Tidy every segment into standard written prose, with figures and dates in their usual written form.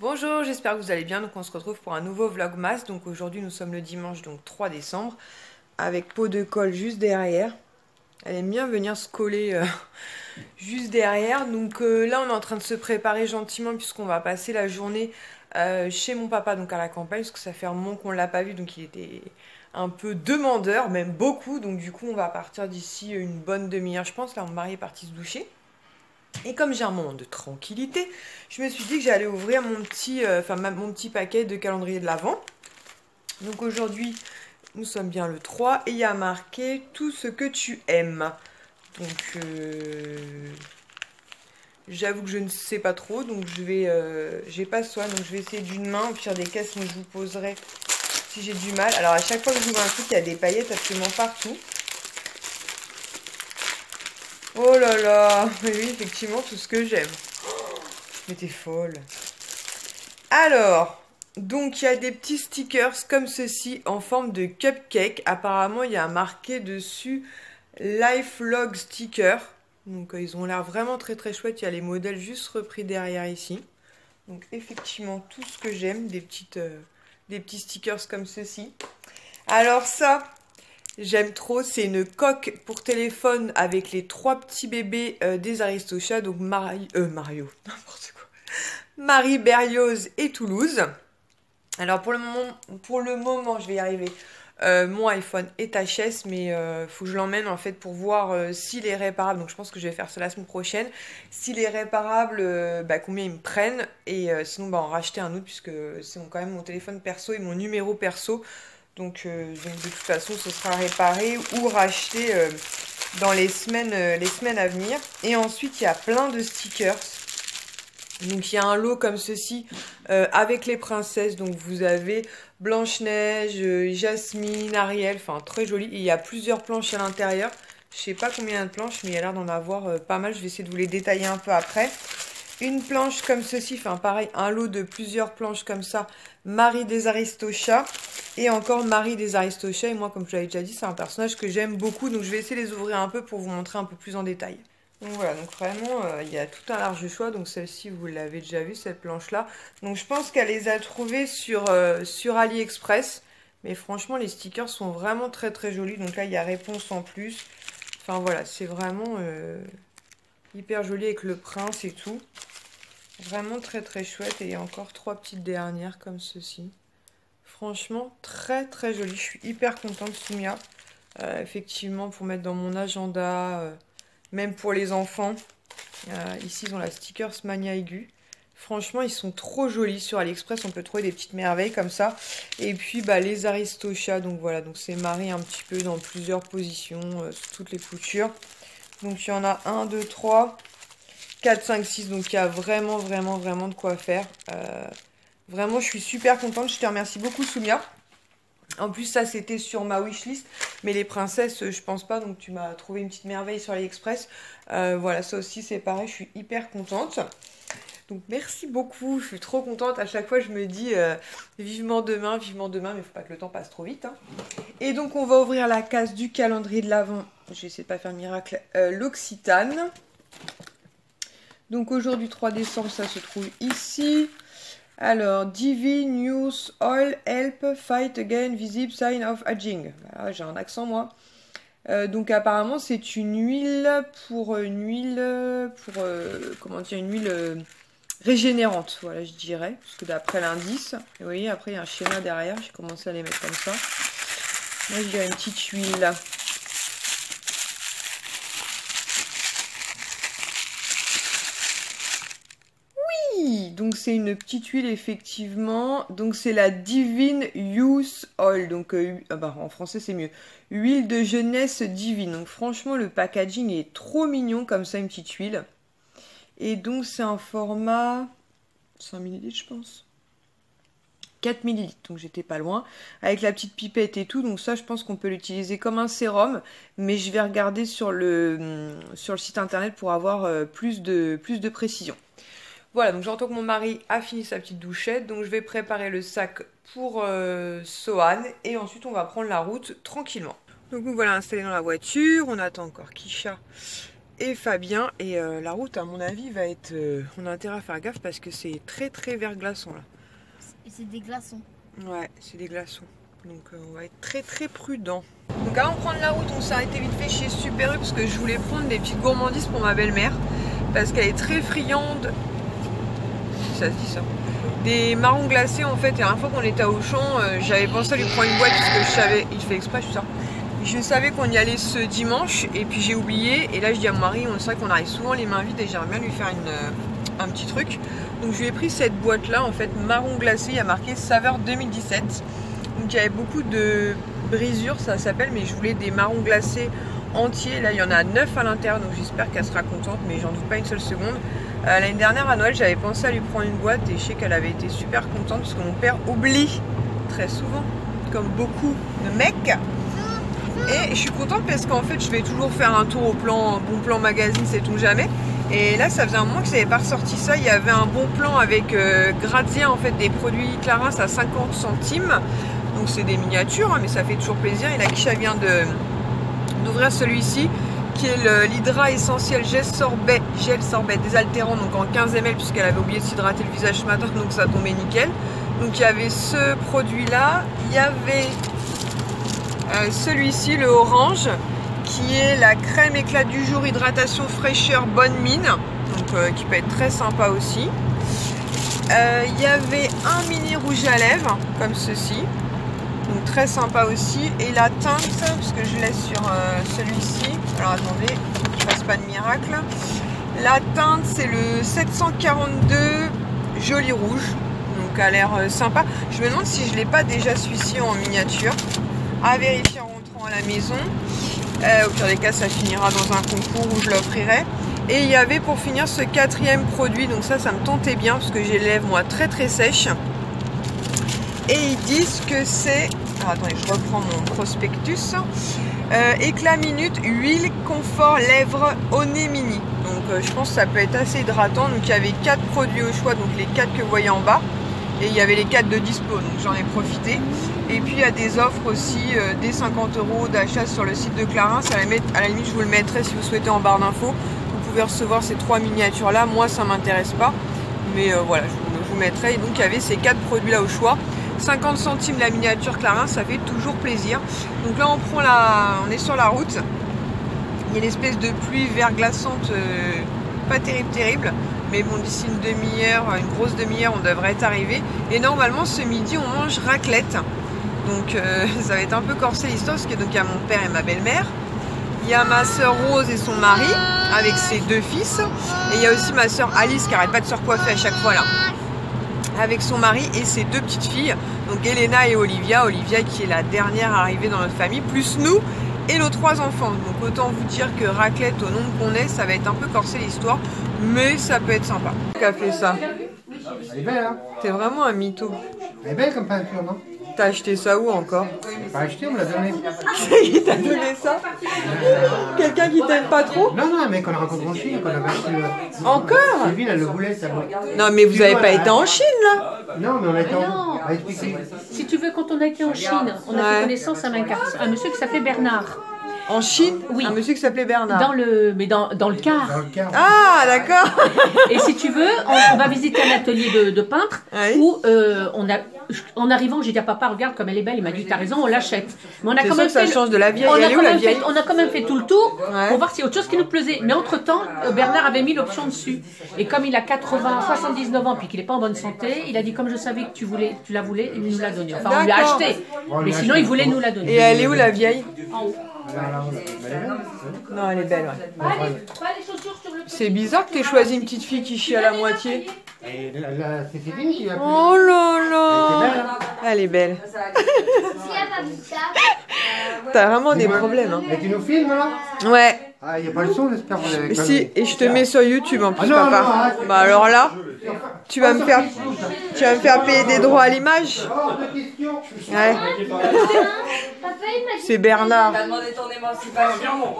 Bonjour, j'espère que vous allez bien. Donc on se retrouve pour un nouveau vlogmas. Donc aujourd'hui nous sommes le dimanche donc 3 décembre avec pot de colle juste derrière. Elle aime bien venir se coller juste derrière. Donc là on est en train de se préparer gentiment puisqu'on va passer la journée chez mon papa donc à la campagne parce que ça fait un moment qu'on l'a pas vu donc il était un peu demandeur, même beaucoup. Donc du coup on va partir d'ici une bonne demi-heure je pense. Là mon mari est parti se doucher. Et comme j'ai un moment de tranquillité, je me suis dit que j'allais ouvrir mon petit paquet de calendrier de l'Avent. Donc aujourd'hui, nous sommes bien le 3 et il y a marqué tout ce que tu aimes. Donc j'avoue que je ne sais pas trop, donc j'ai pas soin, donc je vais essayer d'une main. Au pire des cas, sinon je vous poserai si j'ai du mal. Alors à chaque fois que j'ouvre un truc, il y a des paillettes absolument partout. Oh là là, oui, effectivement, tout ce que j'aime. Mais t'es folle. Alors, donc il y a des petits stickers comme ceci en forme de cupcake. Apparemment, il y a marqué dessus Lifelog sticker. Donc ils ont l'air vraiment très très chouettes. Il y a les modèles juste repris derrière ici. Donc effectivement, tout ce que j'aime, des petits stickers comme ceci. Alors ça, j'aime trop. C'est une coque pour téléphone avec les 3 petits bébés des Aristochats. Donc Mario, n'importe quoi. Marie, Berlioz et Toulouse. Alors pour le moment, je vais y arriver. Mon iPhone est HS, mais faut que je l'emmène en fait pour voir s'il est réparable. Donc je pense que je vais faire ça la semaine prochaine. S'il est réparable, combien ils me prennent. Et sinon, en racheter un autre puisque c'est quand même mon téléphone perso et mon numéro perso. Donc de toute façon, ce sera réparé ou racheté dans les semaines à venir. Et ensuite, il y a plein de stickers. Donc il y a un lot comme ceci avec les princesses. Donc vous avez Blanche-Neige, Jasmine, Ariel, enfin très joli. Et il y a plusieurs planches à l'intérieur. Je sais pas combien il y a de planches, mais il y a l'air d'en avoir pas mal. Je vais essayer de vous les détailler un peu après. Une planche comme ceci, enfin pareil, un lot de plusieurs planches comme ça. Marie des Aristochats et encore Marie des Aristochats. Et moi, comme je l'avais déjà dit, c'est un personnage que j'aime beaucoup. Donc je vais essayer de les ouvrir un peu pour vous montrer un peu plus en détail. Donc voilà, donc vraiment, il y a tout un large choix. Donc celle-ci, vous l'avez déjà vue, cette planche-là. Donc je pense qu'elle les a trouvées sur AliExpress. Mais franchement, les stickers sont vraiment très très jolis. Donc là, il y a réponse en plus. Enfin voilà, c'est vraiment hyper joli avec le prince et tout. Vraiment très très chouette. Et il y a encore 3 petites dernières comme ceci. Franchement, très très joli. Je suis hyper contente, Soumia. Effectivement, pour mettre dans mon agenda... même pour les enfants. Ici, ils ont la stickers Mania Aiguë. Franchement, ils sont trop jolis. Sur AliExpress, on peut trouver des petites merveilles comme ça. Et puis, les Aristochats. Donc voilà, donc c'est marré un petit peu dans plusieurs positions, sous toutes les coutures. Donc il y en a 1, 2, 3, 4, 5, 6. Donc il y a vraiment, vraiment, vraiment de quoi faire. Vraiment, je suis super contente. Je te remercie beaucoup, Soumia. En plus, ça, c'était sur ma wishlist. Mais les princesses, je pense pas. Donc, tu m'as trouvé une petite merveille sur AliExpress. Voilà, ça aussi, c'est pareil. Je suis hyper contente. Donc, merci beaucoup. Je suis trop contente. À chaque fois, je me dis vivement demain. Mais faut pas que le temps passe trop vite. Hein. Et donc, on va ouvrir la case du calendrier de l'Avent. Je vais essayer de pas faire miracle. L'Occitane. Donc, aujourd'hui, 3 décembre, ça se trouve ici. Alors, Divine News Oil Help Fight Again Visible Sign of Aging. Voilà, j'ai un accent moi. Donc apparemment c'est une huile comment dire, une huile régénérante. Voilà, je dirais, parce que d'après l'indice, vous voyez, après il y a un schéma derrière. J'ai commencé à les mettre comme ça. Moi je dirais une petite huile là. Donc c'est une petite huile effectivement. Donc c'est la Divine Youth Oil. Donc en français c'est mieux. Huile de jeunesse divine. Donc franchement le packaging est trop mignon comme ça, une petite huile. Et donc c'est un format 100 ml je pense. 4 ml, donc j'étais pas loin. Avec la petite pipette et tout. Donc ça je pense qu'on peut l'utiliser comme un sérum. Mais je vais regarder sur le site internet pour avoir plus de précision. Voilà, donc j'entends que mon mari a fini sa petite douchette, donc je vais préparer le sac pour Sohan et ensuite on va prendre la route tranquillement. Donc nous voilà installés dans la voiture, on attend encore Kisha et Fabien. Et la route, à mon avis, va être... on a intérêt à faire gaffe parce que c'est très verglaçant là. Et c'est des glaçons. Ouais, c'est des glaçons. Donc on va être très prudent. Donc avant de prendre la route, on s'est arrêté vite fait chez Super U parce que je voulais prendre des petites gourmandises pour ma belle-mère. Parce qu'elle est très friande. Ça se dit ça. Des marrons glacés en fait. Et la dernière fois qu'on était à Auchan, j'avais pensé à lui prendre une boîte parce que je savais... Il fait exprès, je suis ça. Je savais qu'on y allait ce dimanche et puis j'ai oublié. Et là je dis à mon mari, on sait qu'on arrive souvent les mains vides et j'aimerais bien lui faire un petit truc. Donc je lui ai pris cette boîte là en fait marron glacé, il y a marqué saveur 2017. Donc il y avait beaucoup de brisures ça s'appelle, mais je voulais des marrons glacés entiers. Là il y en a 9 à l'intérieur donc j'espère qu'elle sera contente, mais j'en doute pas une seule seconde. L'année dernière à Noël j'avais pensé à lui prendre une boîte et je sais qu'elle avait été super contente parce que mon père oublie très souvent, comme beaucoup de mecs. Et je suis contente parce qu'en fait je vais toujours faire un tour au plan, bon plan magazine, c'est tout jamais. Et là ça faisait un moment que ça n'avait pas ressorti ça. Il y avait un bon plan avec Grazia en fait, des produits Clarins à 50 centimes. Donc c'est des miniatures hein, mais ça fait toujours plaisir. Et la Kisha vient d'ouvrir celui-ci qui est l'Hydra Essentiel Gel Sorbet désaltérant donc en 15 ml puisqu'elle avait oublié de s'hydrater le visage ce matin donc ça tombait nickel. Donc il y avait ce produit là, il y avait celui-ci, le orange, qui est la crème éclat du jour, hydratation fraîcheur bonne mine, donc qui peut être très sympa aussi. Il y avait un mini rouge à lèvres, comme ceci, donc très sympa aussi. Et la teinte, parce que je laisse sur celui-ci, alors attendez, je fasse pas de miracle. La teinte, c'est le 742 joli rouge, donc a l'air sympa. Je me demande si je l'ai pas déjà celui-ci en miniature. À vérifier en rentrant à la maison. Au pire des cas, ça finira dans un concours où je l'offrirai. Et il y avait pour finir ce 4e produit. Donc ça me tentait bien parce que j'ai les lèvres moi très sèches. Et ils disent que c'est... Alors attendez, je reprends mon prospectus. Éclat minute, huile, confort, lèvres, au nez mini. Donc je pense que ça peut être assez hydratant. Donc il y avait 4 produits au choix, donc les 4 que vous voyez en bas. Et il y avait les 4 de dispo, donc j'en ai profité. Et puis il y a des offres aussi, des 50 € d'achat sur le site de Clarins. À la limite, je vous le mettrai si vous souhaitez en barre d'infos. Vous pouvez recevoir ces 3 miniatures là. Moi, ça m'intéresse pas. Mais voilà, je vous mettrai. Et donc il y avait ces 4 produits là au choix. 50 centimes la miniature Clarins, ça fait toujours plaisir. Donc là, on est sur la route. Il y a une espèce de pluie verglaçante, pas terrible. Mais bon, d'ici une demi-heure, une grosse demi-heure, on devrait être arrivé. Et normalement, ce midi, on mange raclette. Donc, ça va être un peu corsé l'histoire, parce que donc il y a mon père et ma belle-mère. Il y a ma soeur Rose et son mari, avec ses 2 fils. Et il y a aussi ma soeur Alice, qui n'arrête pas de se recoiffer à chaque fois là. Avec son mari et ses 2 petites filles. Donc, Elena et Olivia. Olivia qui est la dernière arrivée dans notre famille, plus nous. Et nos 3 enfants. Donc autant vous dire que raclette au nombre qu'on est, ça va être un peu corsé l'histoire, mais ça peut être sympa. Qui a fait ça? Elle est belle, hein? T'es vraiment un mytho. Elle est belle comme peinture, non? T'as acheté ça où encore? Je l'ai pas acheté, on me l'a donné. Qui t'a donné ça? Quelqu'un qui t'aime pas trop? Non, un mec qu'on a rencontré en Chine, qu'on avait acheté le... Encore? Sylvie, elle le voulait, ça. Non mais vous avez pas été en Chine là? Non, mais on a été non. on a expliqué. Si tu veux, quand on a été en Chine, on a fait connaissance avec un monsieur qui s'appelait Bernard. En Chine? Oui. Un monsieur qui s'appelait Bernard. Dans le car. Dans le car. Ah d'accord. Et si tu veux, on va visiter un atelier de peintre où en arrivant, j'ai dit à papa, regarde comme elle est belle. Il m'a dit, t'as raison, on l'achète. Mais on a quand même fait. Ça change de la vieille. On a quand même fait tout le tour pour voir s'il y a autre chose qui nous plaisait. Mais entre-temps, Bernard avait mis l'option dessus. Et comme il a 79 ans, puis qu'il n'est pas en bonne santé, il a dit, comme je savais que tu la voulais, il nous l'a donnée. Enfin, on lui a acheté. Mais sinon, il voulait nous la donner. Et elle est où la vieille? En haut. Non, elle est belle, ouais. Pas les chaussures sur le... C'est bizarre que t'aies choisi une petite fille qui chie à la moitié. Et c'est Céline qui a pris. Oh là là. Elle est belle. T'as vraiment des problèmes, hein. Et tu nous filmes, là? Ouais. Ah, il n'y a pas le son, j'espère. Si, et je te mets sur YouTube en plus, non, papa. non, arrête. Bah alors là, tu vas me faire payer des droits à l'image. Ouais. C'est Bernard. T'as demandé ton émancipation.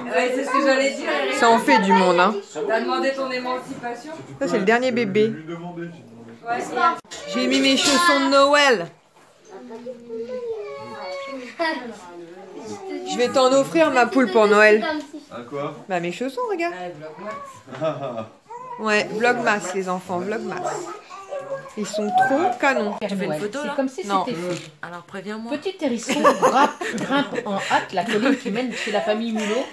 Ouais, c'est ce que j'allais dire. Ça en fait du monde, hein. T'as demandé ton émancipation. Ça, c'est le dernier bébé. J'ai mis mes chaussons de Noël. Je vais t'en offrir, ma poule, pour Noël. Un quoi? Bah mes chaussons, regarde. Ouais, vlog max. Ouais, vlogmas les enfants, vlogmas. Ils sont trop canons. Tu fais une photo, là? C'est comme si Non. c'était fait. Alors préviens-moi. Petit hérisson grimpe en hâte la colline qui mène chez la famille Mulot.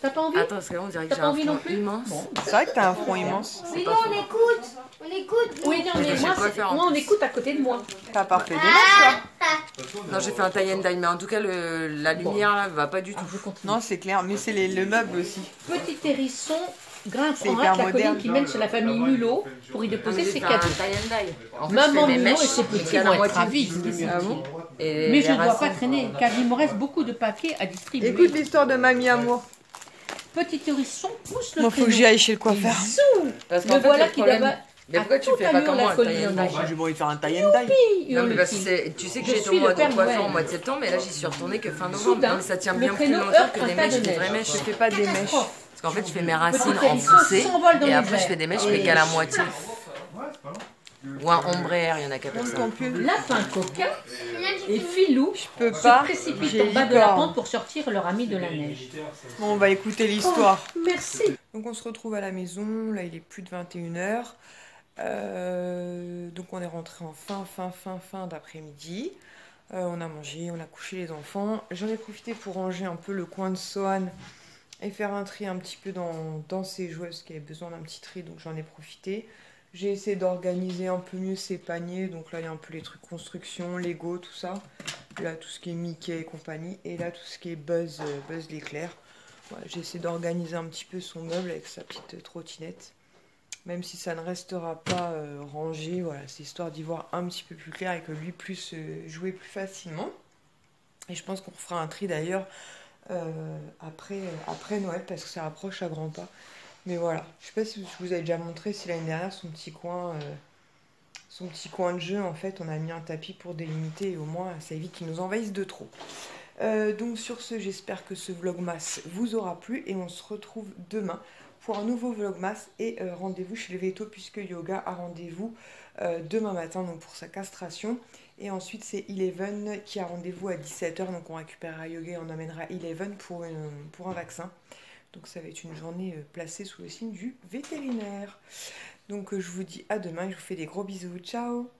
T'as pas envie? Attends, parce que là on dirait que T'as j'ai pas un envie non front plus? immense. Bon. C'est vrai que t'as un front immense. Mais non, on écoute. On écoute. Oui, non, mais Je sais moi, quoi faire, en moi on plus. écoute à côté de moi. T'as pas fait des matchs, toi. Non, j'ai fait un tie and dye, mais en tout cas la lumière là va pas du tout. Ah, je continue. Non, c'est clair, mais c'est le meuble aussi. Petit hérisson grimpe C'est en hyper hâte la moderne. colline qui mène chez la famille Mulot pour y Ah, mais déposer j'ai ses fait un cadeaux. tie and dye. En fait, Maman je fais des Mulot mèches, et ses mais petits qui à la vont être moitié ravis. Ah bon? et Mais les je ne dois pas racines. traîner car il me reste beaucoup de paquets à distribuer. Écoute l'histoire de Mamie Amour. Petit hérisson pousse le Bon, faut que j'y aille chez le coiffeur. Parce Le qu'en fait, voilà le qui problème- là-bas. Mais pourquoi tu fais pas comme moi, le tie and dye? J'ai envie de faire un tie and dye. Non, mais parce que tu sais que Je j'ai été suis au mois le Père de coiffure Noël. au mois de septembre, mais là j'y suis retournée que fin novembre. Soudain, Non, mais ça tient le bien plus créneau longtemps heurte que un des tas mèches, de des vraies neige. mèches. Je fais pas des mèches. Parce qu'en fait, je fais mes racines Petit hérisson enfoncées s'envole dans et les après je airs. fais des mèches, mais qu'à la moitié. Ou un ombraire, il y en a qui appellent ça. Ton pull. Lapin coquin et Filou Je peux se pas. précipitent J'ai en bas de la licorne. pente pour sortir leur ami de la neige. Bon, on va écouter l'histoire. Oh, merci. Donc on se retrouve à la maison, là il est plus de 21h. Donc on est rentré en fin d'après-midi. On a mangé, on a couché les enfants. J'en ai profité pour ranger un peu le coin de Sohan et faire un tri un petit peu dans ses jouets parce qu'il avait besoin d'un petit tri, donc j'en ai profité. J'ai essayé d'organiser un peu mieux ses paniers, donc là il y a un peu les trucs construction, Lego, tout ça. Là tout ce qui est Mickey et compagnie, et là tout ce qui est Buzz l'éclair. Voilà, j'ai essayé d'organiser un petit peu son meuble avec sa petite trottinette. Même si ça ne restera pas rangé, voilà, c'est histoire d'y voir un petit peu plus clair et que lui puisse jouer plus facilement. Et je pense qu'on fera un tri d'ailleurs après Noël parce que ça approche à grands pas. Mais voilà, je sais pas si je vous avais déjà montré, si l'année dernière son petit coin de jeu, en fait, on a mis un tapis pour délimiter et au moins ça évite qu'ils nous envahissent de trop. Donc sur ce, j'espère que ce vlogmas vous aura plu et on se retrouve demain pour un nouveau vlogmas et rendez-vous chez le Veto puisque Yoga a rendez-vous demain matin donc pour sa castration. Et ensuite c'est Eleven qui a rendez-vous à 17h, donc on récupérera Yoga et on amènera Eleven pour un vaccin. Donc ça va être une journée placée sous le signe du vétérinaire. Donc je vous dis à demain, je vous fais des gros bisous, ciao!